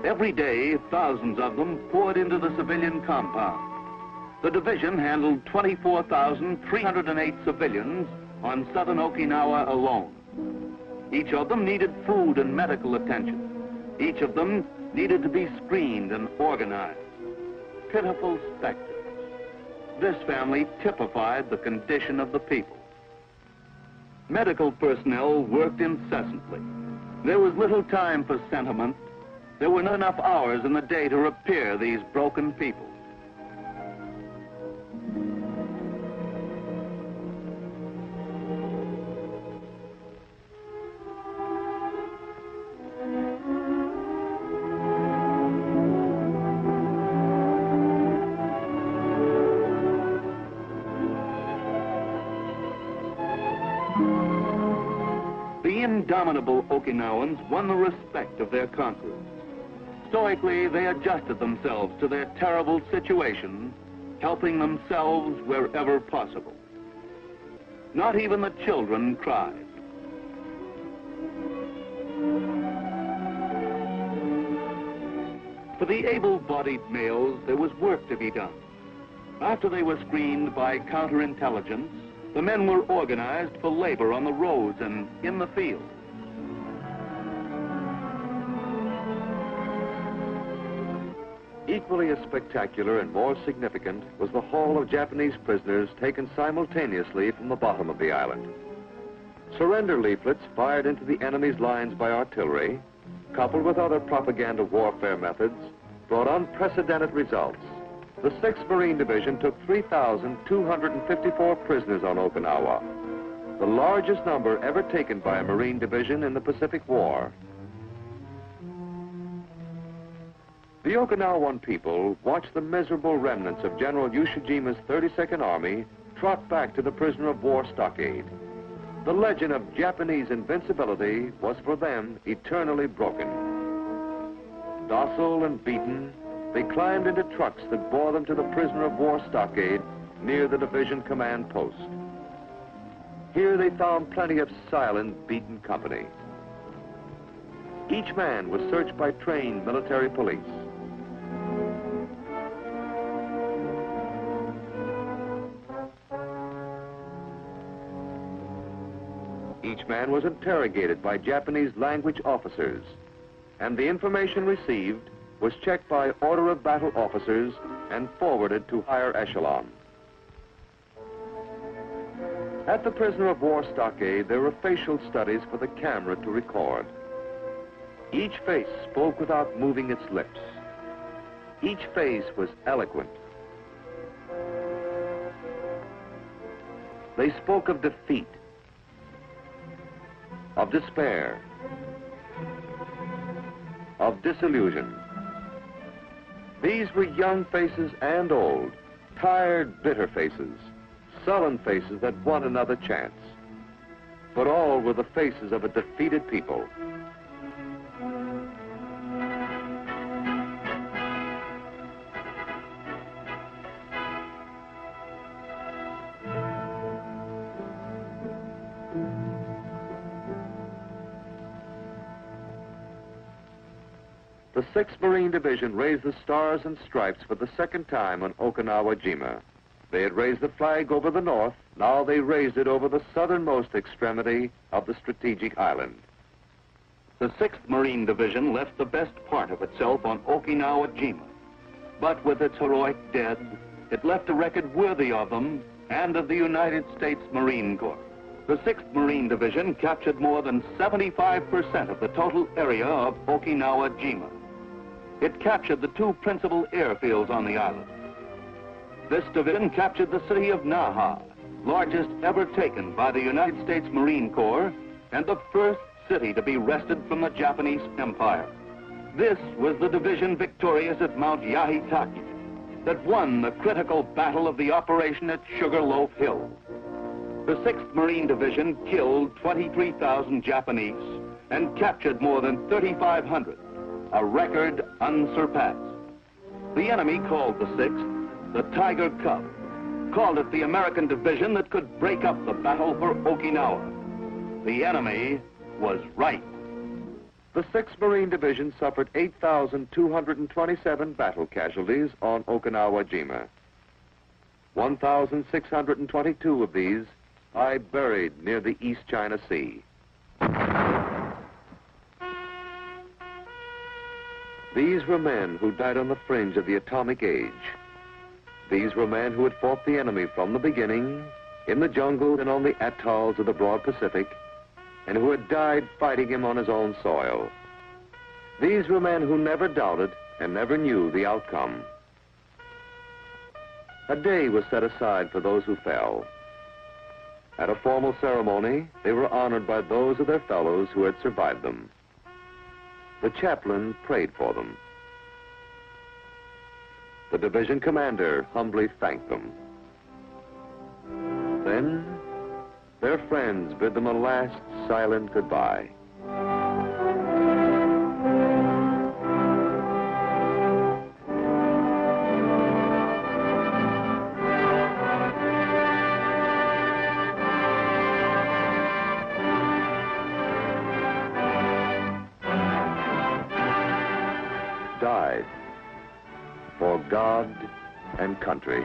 Every day, thousands of them poured into the civilian compound. The division handled 24,308 civilians on southern Okinawa alone. Each of them needed food and medical attention. Each of them needed to be screened and organized. Pitiful specters. This family typified the condition of the people. Medical personnel worked incessantly. There was little time for sentiment. There were not enough hours in the day to repair these broken people. The indomitable Okinawans won the respect of their conquerors. Stoically, they adjusted themselves to their terrible situation, helping themselves wherever possible. Not even the children cried. For the able-bodied males, there was work to be done. After they were screened by counterintelligence, the men were organized for labor on the roads and in the field. Equally as spectacular and more significant was the haul of Japanese prisoners taken simultaneously from the bottom of the island. Surrender leaflets fired into the enemy's lines by artillery, coupled with other propaganda warfare methods, brought unprecedented results. The 6th Marine Division took 3,254 prisoners on Okinawa, the largest number ever taken by a Marine Division in the Pacific War. The Okinawan people watched the miserable remnants of General Yoshijima's 32nd Army trot back to the prisoner of war stockade. The legend of Japanese invincibility was for them eternally broken. Docile and beaten, they climbed into trucks that bore them to the prisoner of war stockade near the division command post. Here they found plenty of silent, beaten company. Each man was searched by trained military police. Each man was interrogated by Japanese language officers, and the information received was checked by order of battle officers and forwarded to higher echelon. At the prisoner of war stockade, there were facial studies for the camera to record. Each face spoke without moving its lips. Each face was eloquent. They spoke of defeat, of despair, of disillusion. These were young faces and old, tired, bitter faces, sullen faces that won another chance. But all were the faces of a defeated people. The 6th Marine Division raised the Stars and Stripes for the second time on Okinawa-jima. They had raised the flag over the north, now they raised it over the southernmost extremity of the strategic island. The 6th Marine Division left the best part of itself on Okinawa-jima. But with its heroic dead, it left a record worthy of them and of the United States Marine Corps. The 6th Marine Division captured more than 75% of the total area of Okinawa-jima. It captured the 2 principal airfields on the island. This division captured the city of Naha, largest ever taken by the United States Marine Corps, and the first city to be wrested from the Japanese Empire. This was the division victorious at Mount Yahitaki that won the critical battle of the operation at Sugarloaf Hill. The 6th Marine Division killed 23,000 Japanese and captured more than 3,500, a record unsurpassed. The enemy called the 6th the Tiger Cub, called it the American division that could break up the battle for Okinawa. The enemy was right. The 6th Marine Division suffered 8,227 battle casualties on Okinawa-jima. 1,622 of these lie buried near the East China Sea. These were men who died on the fringe of the atomic age. These were men who had fought the enemy from the beginning, in the jungle and on the atolls of the broad Pacific, and who had died fighting him on his own soil. These were men who never doubted and never knew the outcome. A day was set aside for those who fell. At a formal ceremony, they were honored by those of their fellows who had survived them. The chaplain prayed for them. The division commander humbly thanked them. Then, their friends bid them a last silent goodbye. Died for God and country.